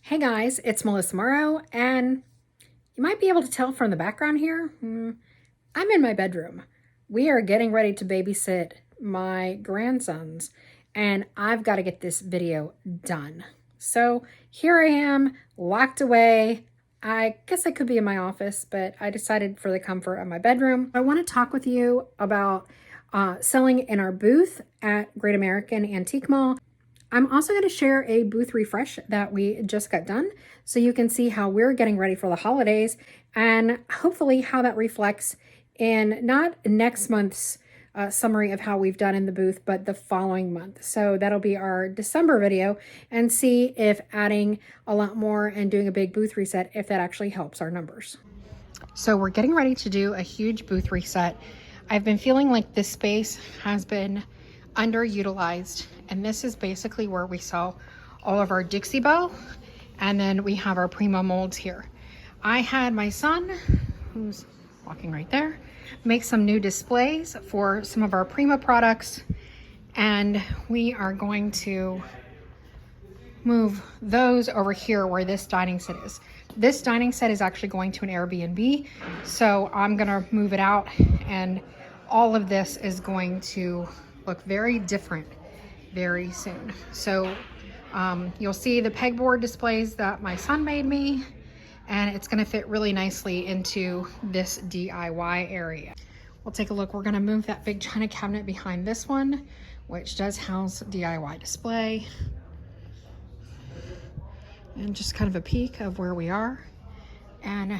Hey guys, it's Melissa Morrow, and you might be able to tell from the background here, I'm in my bedroom. We are getting ready to babysit my grandsons, and I've got to get this video done. So here I am, locked away. I guess I could be in my office, but I decided for the comfort of my bedroom. I want to talk with you about selling in our booth at Great American Antique Mall. I'm also going to share a booth refresh that we just got done so you can see how we're getting ready for the holidays and hopefully how that reflects in not next month's summary of how we've done in the booth, but the following month. So that'll be our December video, and see if adding a lot more and doing a big booth reset, if that actually helps our numbers. So we're getting ready to do a huge booth reset. I've been feeling like this space has been underutilized, and this is basically where we sell all of our Dixie Belle, and then we have our Prima molds here. I had my son, who's walking right there, make some new displays for some of our Prima products, and we are going to move those over here where this dining set is. This dining set is actually going to an Airbnb, so I'm gonna move it out, and all of this is going to look very different very soon. So you'll see the pegboard displays that my son made me, and it's gonna fit really nicely into this DIY area. We'll take a look. We're gonna move that big china cabinet behind this one, which does house DIY display. And just kind of a peek of where we are. And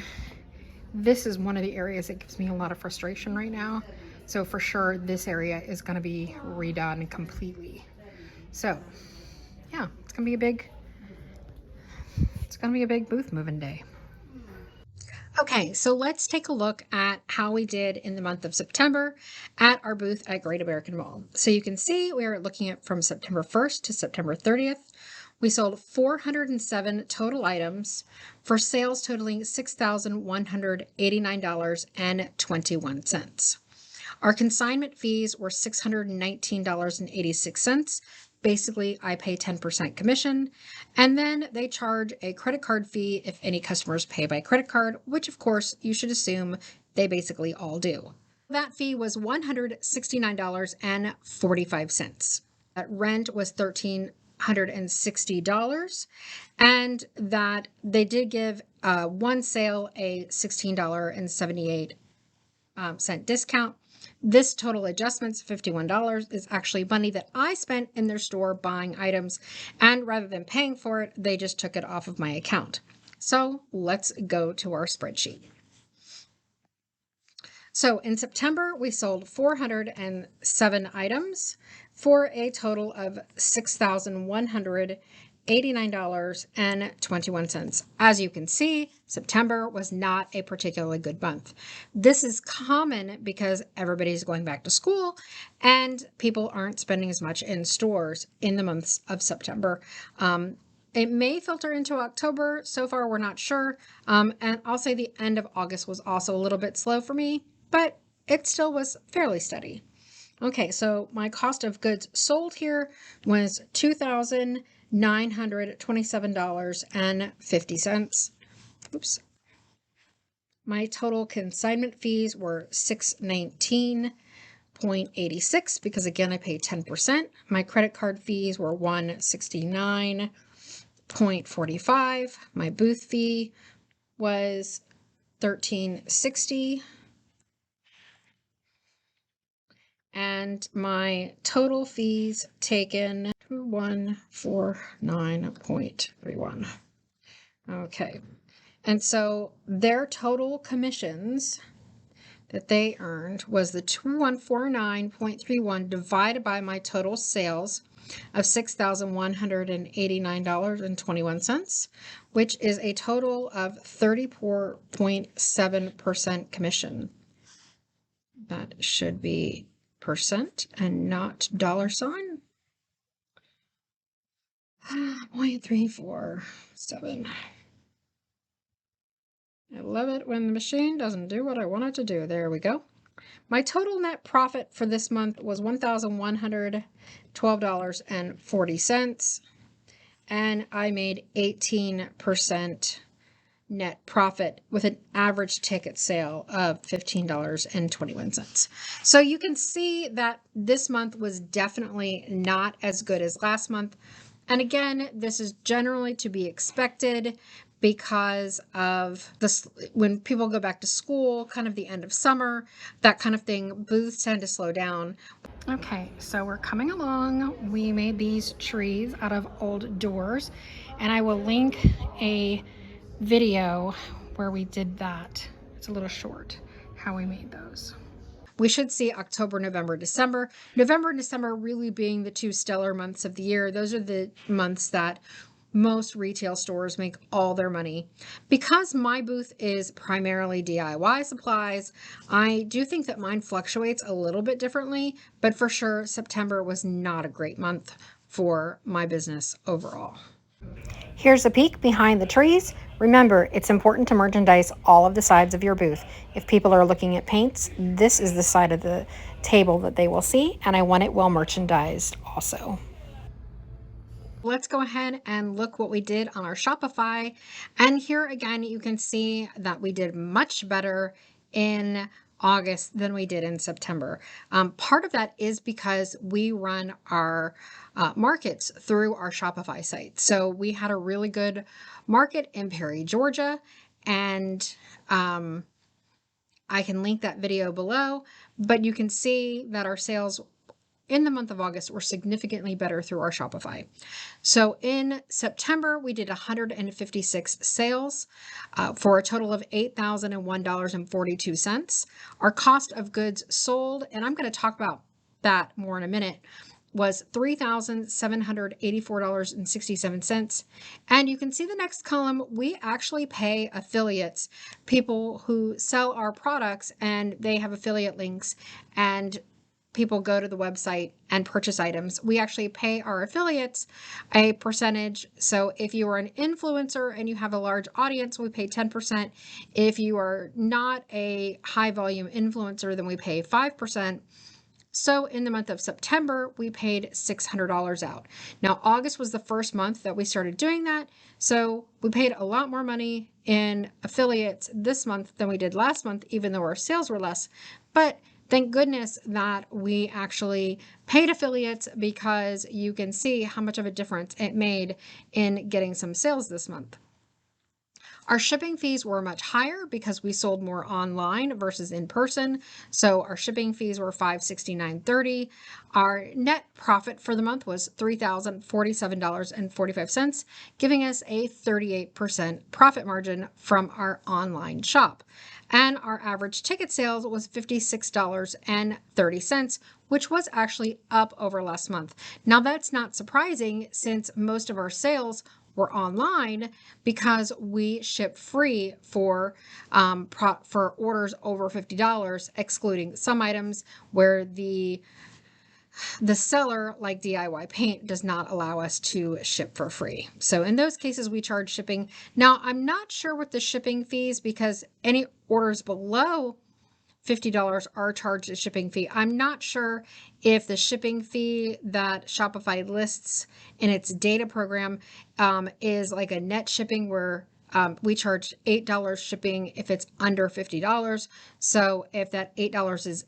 this is one of the areas that gives me a lot of frustration right now. So for sure, this area is going to be redone completely. So yeah, it's going to be a big booth moving day. Okay, so let's take a look at how we did in the month of September at our booth at Great American Mall. So you can see we are looking at from September 1st to September 30th. We sold 407 total items for sales totaling $6,189.21. Our consignment fees were $619.86. Basically, I pay 10% commission, and then they charge a credit card fee if any customers pay by credit card, which of course you should assume they basically all do. That fee was $169.45. That rent was $1,360, and that they did give one sale a $16.78 discount. This total adjustments, $51, is actually money that I spent in their store buying items, and rather than paying for it, they just took it off of my account. So let's go to our spreadsheet. So in September, we sold 407 items for a total of $6,189.21. As you can see, September was not a particularly good month. This is common because everybody's going back to school and people aren't spending as much in stores in the months of September. It may filter into October. So far, we're not sure. And I'll say the end of August was also a little bit slow for me, but it still was fairly steady. Okay, so my cost of goods sold here was $2,927.50. Oops. My total consignment fees were $619.86 because again I paid 10%. My credit card fees were $169.45. My booth fee was $13.60. And my total fees taken, 2149.31. Okay. And so their total commissions that they earned was the 2149.31 divided by my total sales of $6,189.21, which is a total of 34.7% commission. That should be percent and not dollar sign. 0.347. I love it when the machine doesn't do what I want it to do. There we go. My total net profit for this month was $1,112.40. and I made 18% net profit with an average ticket sale of $15.21. So you can see that this month was definitely not as good as last month. And again, this is generally to be expected because of this when people go back to school, kind of the end of summer, that kind of thing, booths tend to slow down. Okay, so we're coming along. We made these trees out of old doors, and I will link a video where we did that. It's a little short, how we made those. We should see October, November, December. November and December really being the two stellar months of the year. Those are the months that most retail stores make all their money. Because my booth is primarily DIY supplies, I do think that mine fluctuates a little bit differently, but for sure, September was not a great month for my business overall. Here's a peek behind the trees. Remember, it's important to merchandise all of the sides of your booth. If people are looking at paints, this is the side of the table that they will see, and I want it well merchandised also. Let's go ahead and look what we did on our Shopify. And here again, you can see that we did much better in August than we did in September. Part of that is because we run our markets through our Shopify site. So we had a really good market in Perry, Georgia, and I can link that video below, but you can see that our sales in the month of August were significantly better through our Shopify. So in September, we did 156 sales for a total of $8,001.42. Our cost of goods sold, and I'm going to talk about that more in a minute, was $3,784.67. And you can see the next column, we actually pay affiliates, people who sell our products and they have affiliate links, and people go to the website and purchase items. We actually pay our affiliates a percentage. So if you are an influencer and you have a large audience, we pay 10%. If you are not a high volume influencer, then we pay 5%. So in the month of September, we paid $600 out. Now, August was the first month that we started doing that. So we paid a lot more money in affiliates this month than we did last month, even though our sales were less. But thank goodness that we actually paid affiliates, because you can see how much of a difference it made in getting some sales this month. Our shipping fees were much higher because we sold more online versus in person. So our shipping fees were $569.30. Our net profit for the month was $3,047.45, giving us a 38% profit margin from our online shop. And our average ticket sales was $56.30, which was actually up over last month. Now that's not surprising, since most of our sales were online, because we ship free for orders over $50, excluding some items where the seller, like DIY paint, does not allow us to ship for free. So in those cases, we charge shipping. Now, I'm not sure with the shipping fees, because any orders below $50 are charged a shipping fee. I'm not sure if the shipping fee that Shopify lists in its data program is like a net shipping, where we charge $8 shipping if it's under $50. So if that $8 is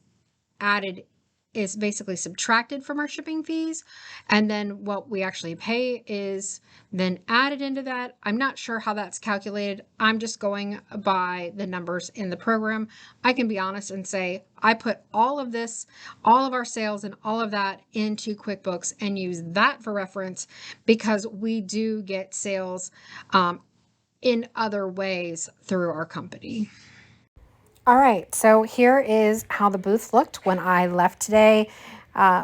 added, is basically subtracted from our shipping fees, and then what we actually pay is then added into that. I'm not sure how that's calculated. I'm just going by the numbers in the program. I can be honest and say I put all of this, all of our sales and all of that into QuickBooks and use that for reference, because we do get sales in other ways through our company. All right, so here is how the booth looked when I left today.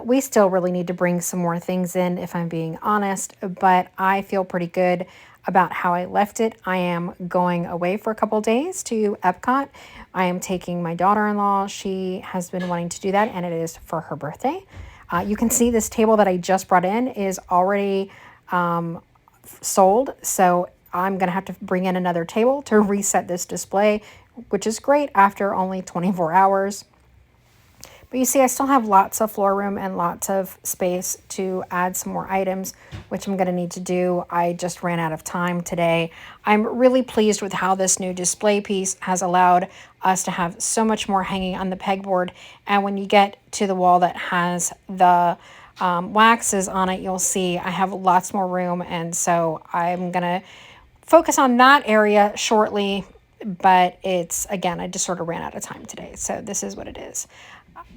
We still really need to bring some more things in, if I'm being honest, but I feel pretty good about how I left it. I am going away for a couple days to Epcot. I am taking my daughter-in-law. She has been wanting to do that, and it is for her birthday. You can see this table that I just brought in is already sold, so I'm going to have to bring in another table to reset this display, which is great after only 24 hours. But you see, I still have lots of floor room and lots of space to add some more items, which I'm going to need to do. I just ran out of time today. I'm really pleased with how this new display piece has allowed us to have so much more hanging on the pegboard. And when you get to the wall that has the waxes on it, you'll see I have lots more room. And so I'm going to focus on that area shortly. But it's, again, I just sort of ran out of time today. So this is what it is.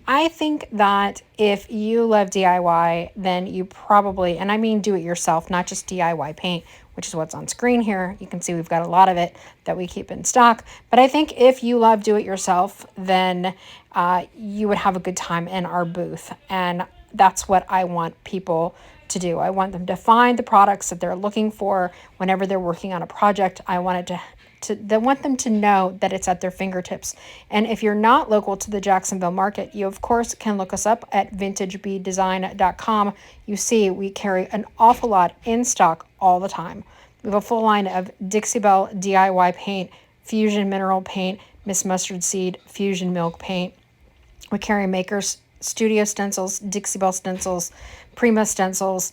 I think that if you love DIY, then you probably, and I mean do it yourself, not just DIY paint, which is what's on screen here. You can see we've got a lot of it that we keep in stock. But I think if you love do it yourself, then you would have a good time in our booth. And that's what I want people to do. I want them to find the products that they're looking for whenever they're working on a project. I want them to know that it's at their fingertips. And if you're not local to the Jacksonville market, you of course can look us up at vintagebedesign.com. You see we carry an awful lot in stock all the time. We have a full line of Dixie Belle DIY paint, Fusion Mineral Paint, Miss Mustard Seed, Fusion Milk Paint. We carry Makers Studio stencils, Dixie Belle stencils, Prima stencils,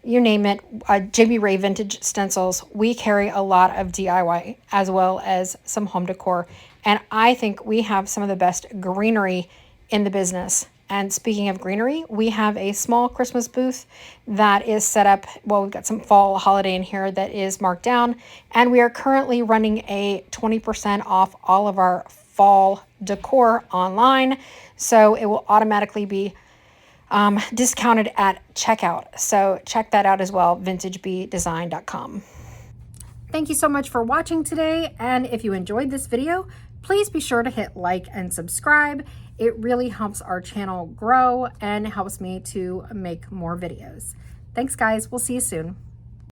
you name it, JB Ray vintage stencils. We carry a lot of DIY as well as some home decor. And I think we have some of the best greenery in the business. And speaking of greenery, we have a small Christmas booth that is set up. Well, we've got some fall holiday in here that is marked down. And we are currently running a 20% off all of our fall decor online. So it will automatically be discounted at checkout. So check that out as well, vintagebedesign.com. Thank you so much for watching today. And if you enjoyed this video, please be sure to hit like and subscribe. It really helps our channel grow and helps me to make more videos. Thanks guys, we'll see you soon.